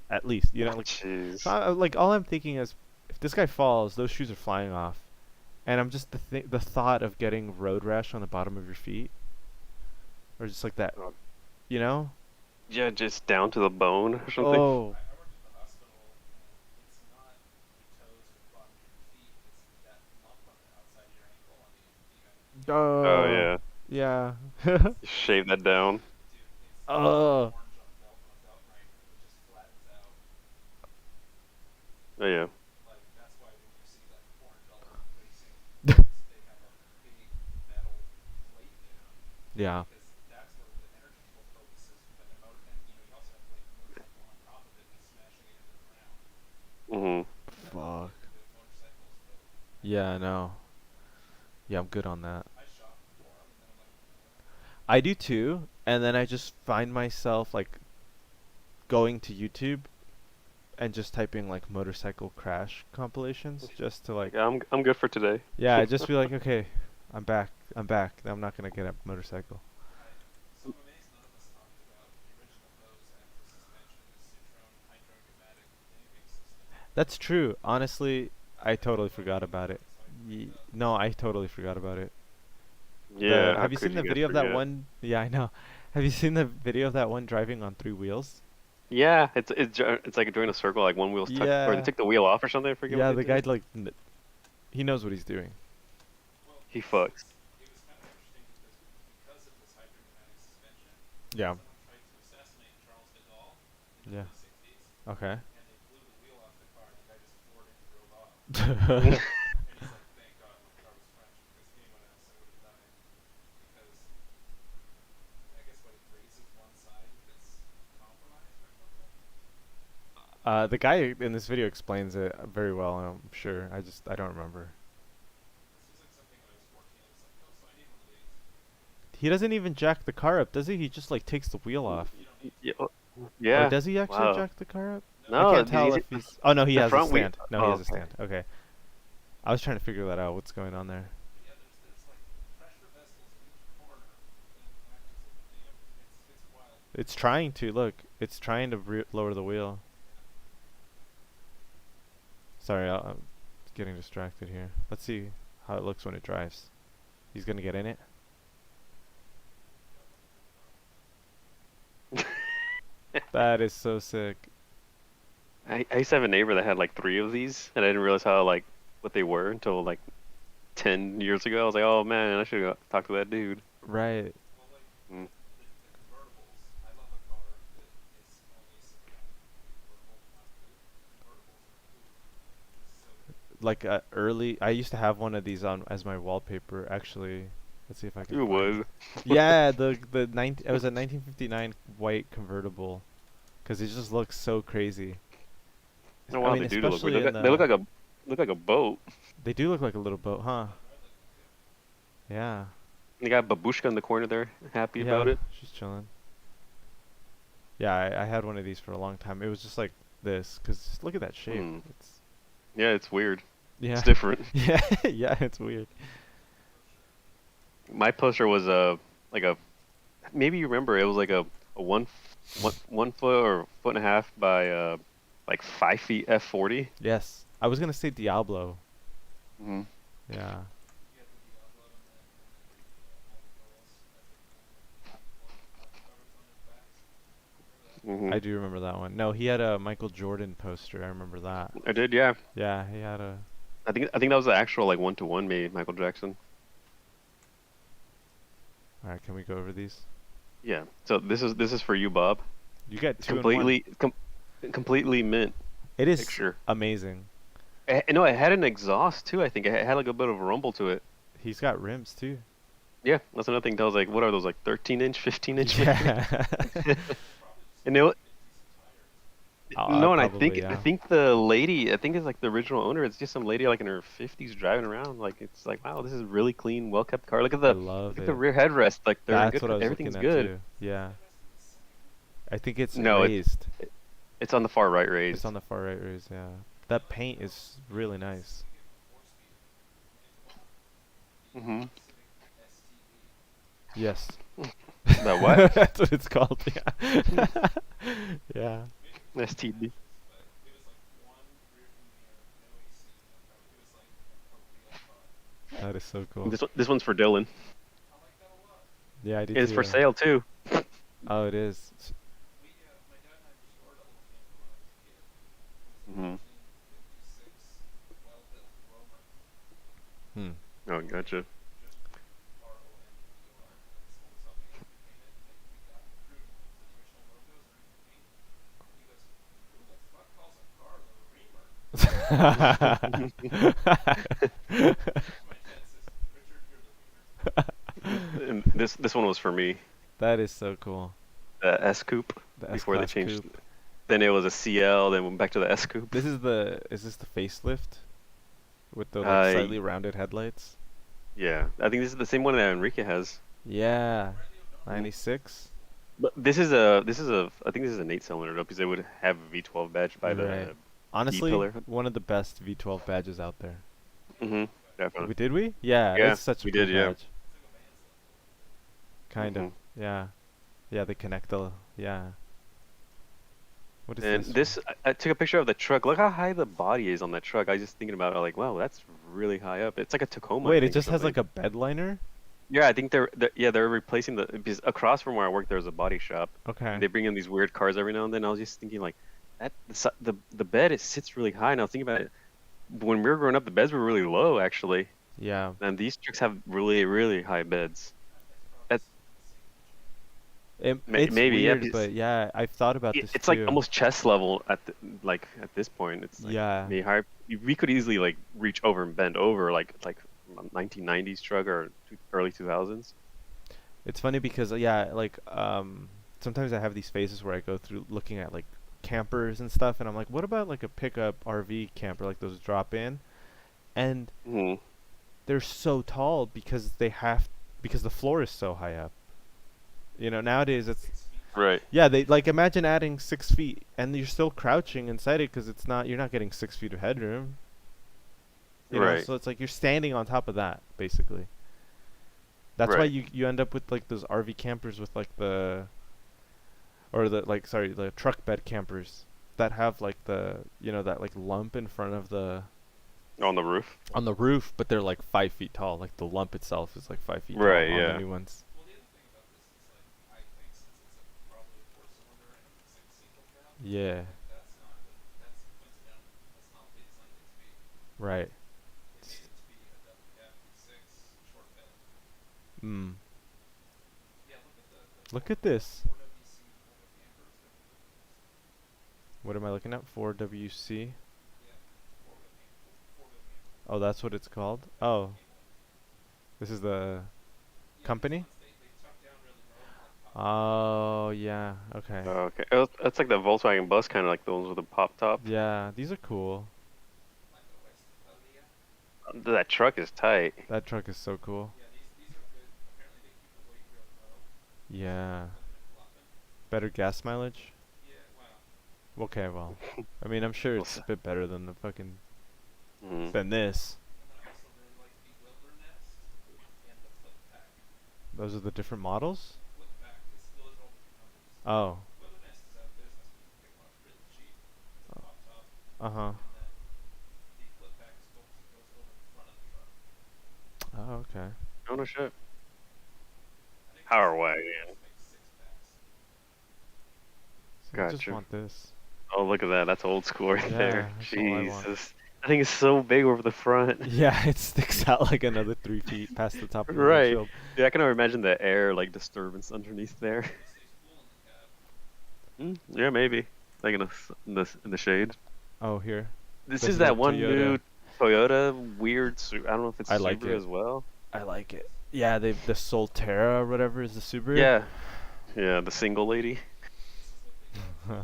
at least, you know. Like, Jeez. so like all I'm thinking is, if this guy falls, those shoes are flying off, and I'm just the thought of getting road rash on the bottom of your feet, or just like that, Oh. you know. Yeah, just down to the bone or something. Oh, I worked at the hospital, and it's not your toes or the bottom of your feet. It's that lump on the outside of your ankle on the Oh yeah. yeah. Shave that down. dude. It's Oh. orange on a belt right, it just flattens out. Oh yeah. Like that's why when you see like $400 racing, they have a big metal plate there Yeah. because that's where the energy focuses when the motor. And you also have like motorcycle on top of it and smashing it into the ground. Mhm. Fuck. With motorcycles, but Yeah, no. Yeah, I'm good on that. I shot before, and then I'm like, I do too, and then I just find myself like going to YouTube and just typing like motorcycle crash compilations just to like, Yeah, I'm good for today. yeah, I just be like, okay, I'm back. I'm not gonna get a motorcycle. so I'm amazed none of us talked about the original Bose active suspension, the Citroen hydrodynamic damping system. That's true. Honestly, I totally forgot about it. No, I totally forgot about it. Yeah. how Have you could seen the guys video of that forget? one? Yeah, I know. Have you seen the video of that one driving on 3 wheels? Yeah, it's like doing a circle, like one wheel's tucked, or they Yeah. took the wheel off or something. I forget. Yeah, what the they guy did. like he knows what he's doing. Well, He fucks. it was kind of interesting because of this hydrodynamic suspension, Yeah. someone tried to assassinate Charles de Gaulle in Yeah. the 60s, Okay. and they blew the wheel off the car, and the guy just floored it and drove off. And he's like, thank God my car was French, because anyone else I would have died. Because I guess what it raises one side if it's compromised or something. The guy in this video explains it very well, I'm sure. I don't remember. This was like something when I was 14. I was like, oh, so I need one of these. He doesn't even jack the car up, does he? He just like takes the wheel off. You don't need Yeah. Or Yeah. does he actually Wow. jack the car up? No, I can't tell he's- if he's. Oh no, he the has a front wheel- stand. No, he oh, has a okay. stand. Okay. I was trying to figure that out. What's going on there? But yeah, there's like pressure vessels in each corner that act as a damp. It's wild. It's trying to look. It's trying to lower the wheel. Sorry, I'm getting distracted here. Let's see how it looks when it drives. He's gonna get in it. That is so sick. I used to have a neighbor that had like 3 of these, and I didn't realize how like what they were until like 10 years ago. I was like, oh man, I should go talk to that dude. Right. Well, like Mm. the convertibles, I love a car that is only sedan convertible, not coupe. Convertibles are cool. It's so good. Like I used to have one of these on as my wallpaper actually. Let's see if I can Who find was? Yeah, it was a 1959 white convertible, cause it just looks so crazy. Oh I wow, mean, they do look especially weird. in They look like a boat. they do look like a little boat, huh? Yeah. You got Babushka in the corner there, happy about Yeah, it. she's chilling. Yeah, I had one of these for a long time. It was just like this, cause look at that shape. Hmm. It's Yeah, it's weird. yeah, It's different. yeah, yeah. It's weird. My poster was like a maybe you remember it was like a 1 foot or foot and a half by like 5 feet F40. Yes, I was gonna say Diablo. Mm-hmm. Yeah. You have the Diablo and then the girls as they come in, Mm-hmm. I do remember that one. No, he had a Michael Jordan poster. I remember that. I did, yeah. Yeah, he had a. I think that was the actual like 1-to-1 made Michael Jackson. All right, can we go over these? Yeah. So this is for you, Bob. You get It's two in one. completely mint It is picture. amazing. No, it had an exhaust too. I think it had like a bit of a rumble to it. He's got rims too. Yeah, that's another thing. That was like, what are those, like 13-inch, 15-inch? Yeah. And it, no, and Probably, I yeah. think the lady, I think it's like the original owner. It's just some lady like in her 50s driving around. Like it's like, wow, this is really clean, well kept car. Look at I the love look at the it. rear headrest. Like they're That's good. what I was Everything's looking at good. too. Yeah. I think it's No, raised. It's on the far right It's raised. on the far right raised, yeah. That paint is really nice. Mm-hmm. Yes. The what? That's what it's called. Yeah. Yeah. STD. That is so cool. This one's for Dylan. Yeah, I did It's too, for yeah. sale too. Oh, it is. Mm-hmm. Hmm. Oh, gotcha. And this one was for me. That is so cool. The S coupe The before they S-Class changed. coupe. Then it was a CL. Then went back to the S coupe. Is this the facelift with the Uh, slightly rounded headlights? Yeah, I think this is the same one that Enrique has. Yeah. 96? But this is I think this is an 8-cylinder though, because they would have a V12 badge by the. Right. Honestly, pillar. one of the best V12 badges out there. Mm-hmm. Definitely. Did we? Yeah, Yeah, that's such a we cool did, yeah. badge. Kind of. Mhm. Yeah. Yeah, they connect the yeah. What is And this? I took a picture of the truck. Look how high the body is on that truck. I was just thinking about it, like, wow, that's really high up. It's like a Tacoma. I Wait, it think, or just has something. like a bed liner? Yeah, I think they're replacing because across from where I work there's a body shop. Okay. They bring in these weird cars every now and then. I was just thinking like that the bed it sits really high. And I was thinking about it when we were growing up, the beds were really low actually, Yeah. and these trucks have really high beds. It's maybe, yeah, weird, because but yeah, I've thought about this It's like too. almost chest level at at this point. It's like Yeah. maybe higher. We could easily like reach over and bend over like a 1990s truck or early 2000s. It's funny because yeah, like sometimes I have these phases where I go through looking at like campers and stuff and I'm like, what about like a pickup RV camper like those drop in? And Hmm. they're so tall because because the floor is so high up. You know, nowadays it's Right. yeah, they like imagine adding 6 feet and you're still crouching inside it because you're not getting 6 feet of headroom. You know, Right. so it's like you're standing on top of that basically. That's why Right. you end up with like those RV campers with like the truck bed campers that have like that like lump in front of the On the roof. on the roof, but they're like 5 feet tall. Like the lump itself is like 5 feet Right, tall on yeah. the new ones. Well, the other thing about this is like I think since it's probably a four-cylinder and it's like single cab, Yeah, that's not that's coincidental. That's not what they designed it to be. right. They made it to be a double cab V6 short tail. Mm. Yeah, Look at this. 4WC 450 amperes. What am I looking at? 4WC. Yeah, 450 amperes. Oh, that's what it's called. Oh, this is the company. They tuck down really low and like pop. Oh, yeah. Okay. Oh, okay. Oh, that's like the Volkswagen bus, kind of like the ones with the pop top. Yeah, these are cool. Like the West Italia. That truck is tight. That truck is so cool. Yeah, these are good. Apparently they keep the weight real low. Yeah. Limited flopping. Better gas mileage. Yeah, wow. Okay, well, I mean, I'm sure We'll it's a s- bit better than the fucking Mm. than this. And then I also really like the Wilderness and the Flip Pack. Those are the different models. Flip Pack is still is all different numbers. Oh. Wilderness is out of business, but you can pick one up really cheap. It's a pop top. Uh huh. And then the Flip Pack is goes over the front of the truck. Oh, okay. Oh no shit. I think Power it's wagon. like 6 packs. So I just Gotcha. want this. Oh look at that. That's old school right Yeah, there. that's all I want. Jesus. That thing is so big over the front. Yeah, it sticks out like another 3 feet past the top of the Right. windshield. Yeah, I can imagine the air like disturbance underneath there. It stays cool in the cab. Yeah, maybe. Like in the shade. Oh, here. This There's is no that one Toyota. new Toyota weird. I don't know if it's I like Subaru it. as well. I like it. Yeah, the Solterra or whatever is the Subaru. Yeah. Yeah, the single lady. I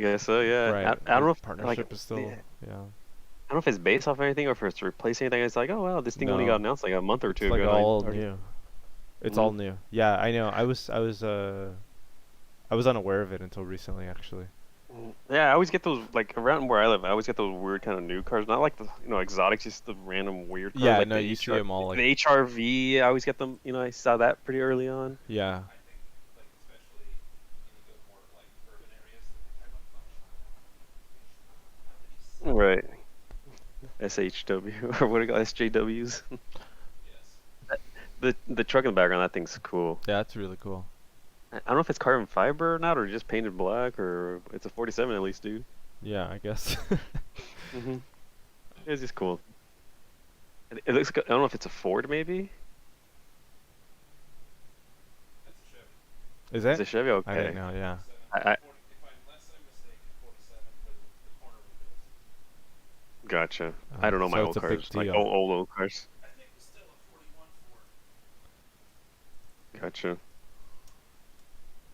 guess so. Yeah. Right. I don't know if partnership like, is still. yeah. Yeah. I don't know if it's based off anything or if it's replacing anything. It's like, oh wow, this thing only No. got announced like a month or two It's like ago. and I all already- new. It's Mhm. all new. Yeah, I know. I was unaware of it until recently, actually. Yeah, I always get those like around where I live. I always get those weird kind of new cars, not like the exotics, just the random weird cars. Yeah, like no, the you see HR 'em all, like- the HRV. I always get them. I saw that pretty early on. Yeah. I think, like, especially in the more like urban areas, how many Right. SHW or what do you call SJWs? yes. The truck in the background, that thing's cool. Yeah, that's really cool. I don't know if it's carbon fiber or not, or just painted black, or it's a 47 at least, dude. Yeah, I guess. Mm-hmm. It's just cool. It looks. I don't know if it's a Ford, maybe. That's a Chevy. Is It's it? a Chevy. Okay. I didn't know. Yeah. I- If I'm unless I'm mistaken, 47 for the corner windows. Gotcha. I don't know my So old it's a big cars, like deal. old cars. I think it was still a 41 Ford. Gotcha.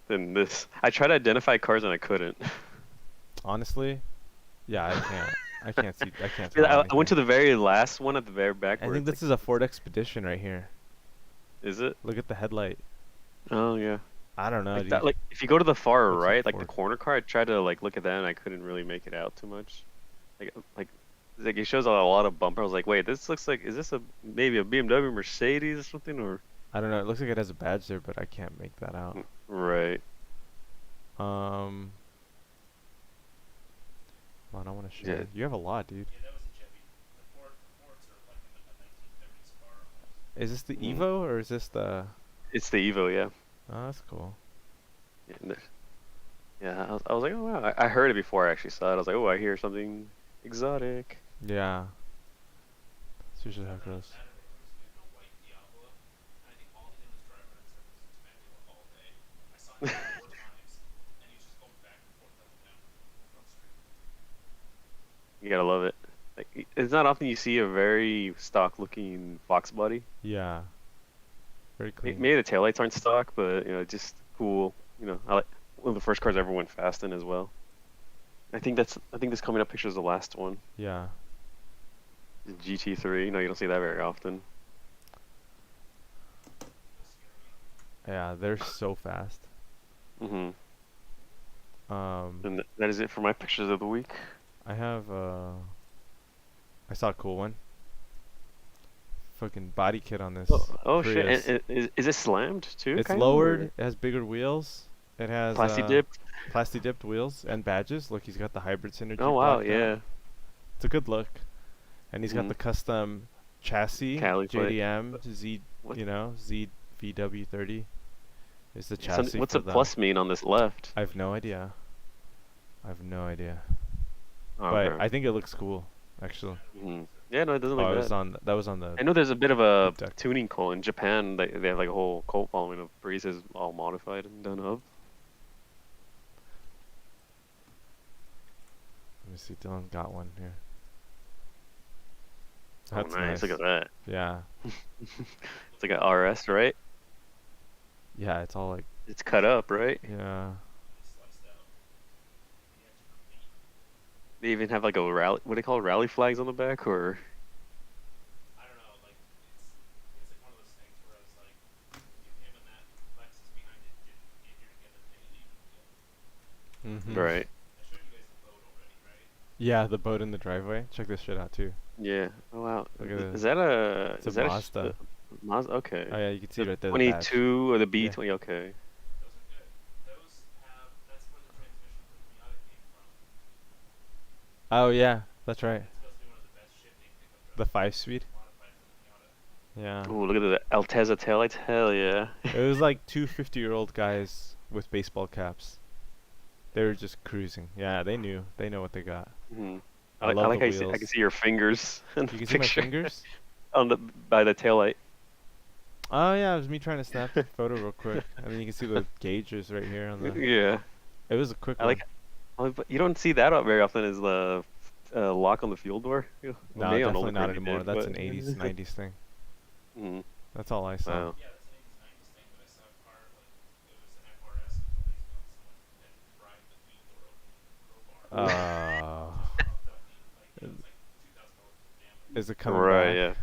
Then this, I tried to identify cars and I couldn't. Honestly, yeah, I can't. I can't see. I can't. Yeah, Tell I went to anything. the very last one at the very back. I where think it's this is a Ford Expedition right here. like, is it? Look at the headlight. Oh yeah. I don't know, Like, dude. that, like if you go to the far Looks like right, like the Ford. corner car, I tried to like look at that and I couldn't really make it out too much. Like it shows a lot of bumper. I was like, wait, this looks like, is this maybe a BMW Mercedes or something, or I don't know. It looks like it has a badge there, but I can't make that out. right? Hold on, I want to show Yeah. you. You have a lot, dude. Yeah, that was a Chevy. The Fords are like a 1930s car almost. Is this the Mhm. Evo or is this the? It's the Evo, yeah. Oh, that's cool. Yeah, I was like, oh wow. I heard it before I actually saw it. I was like, oh, I hear something exotic. Yeah. That's usually how it goes. Saturday, there was like a white Diablo, and I think all he did was drive around in circles in his manual all day. I saw him 4 times, and he was just going back and forth up and down from street. You gotta love it. Like, it's not often you see a very stock-looking Fox body. Yeah. Very clean. Maybe the taillights aren't stock, but just cool. I like one of the first cars I ever went fast in as well. I think this coming up picture is the last one. Yeah. The GT3. You don't see that very often. Yeah, they're so fast. Hmm. Um, And that is it for my pictures of the week. I have I saw a cool one. Fucking body kit on this. Oh Prius. shit! And is it slammed too? It's kind of, lowered. or It has bigger wheels. It has Plasti dipped. plasti dipped wheels and badges. Look, he's got the hybrid synergy. Oh wow, blocked out. yeah. It's a good look, and he's got Mhm. the custom chassis, Cali plate. JDM Z, What- ZVW30 is the chassis What's for a the. plus mean on this left? I have no idea. I have no idea, Oh, but okay. I think it looks cool, actually. Yeah, no, it doesn't Oh, look it was bad. on. That was on the. I know there's a bit of a deck. tuning cult in Japan. They have like a whole cult following of Breezes all modified and done up. Let me see. Dylan got one here. Oh, That's nice. Look at that. Yeah. It's like an RS, right? Yeah. It's all like. It's cut up, right? Yeah. They even have like a rally. What do they call it, rally flags on the back, or? I don't know, like it's like one of those things where it's like if him and that Lexus behind it didn't get here together, they didn't even together. Right. I showed you guys the boat already, right? Yeah. The boat in the driveway. Check this shit out too. Yeah. Oh wow. Look at Is this. that a? It's a is that Mazda. Mazda. Okay. Oh yeah, you can see The right there. The badge. 22 or the Yeah. B20. Okay. Those are good. Those have that's where the transmission for the Miata came from. Oh yeah, that's right. It's supposed to be one of the best shifting pickup The trucks 5-speed. modified for the Miata. Yeah. Oh, look at the Alteza taillights. Hell yeah. It was like two 50-year-old guys with baseball caps. They were just cruising. Yeah, they knew. They know what they got. Mhm. I I love like the how I can wheels. see your fingers in You the can see my picture fingers? on the by the taillight. Oh yeah, it was me trying to snap a photo real quick. And then you can see the gauges right here on the. Yeah. It was a quick I one. like. Oh, but you don't see that out very often. Is the lock on the fuel door? Well, No, maybe on definitely older not cars you anymore. did, That's but- an 80s, 90s thing. Mhm. That's all I saw. Wow. Yeah, that's an 80s, 90s thing, but I saw a car, like, it was an FRS a couple days ago, and someone had pried the fuel door open with a crowbar. Popped up the, like, it was like $2,000 worth of damage. Is it coming Right. back? Yeah.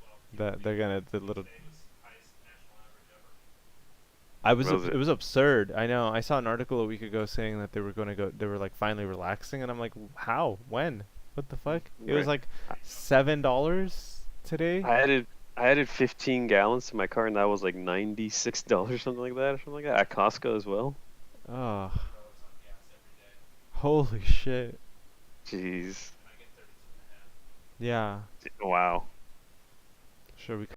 Well, That they're gonna the little. today was highest national average ever. Was it? It was absurd. I know. I saw an article a week ago saying that they were going to go. They were like finally relaxing, and I'm like, how? When? What the fuck? It was Right. like $7 today. I added 15 gallons to my car, and that was like $96, something like that, or something like that, at Costco as well. Oh, $1 on gas every day, holy shit. Jeez. and I get 32 and a half. Yeah. Wow. Sure, we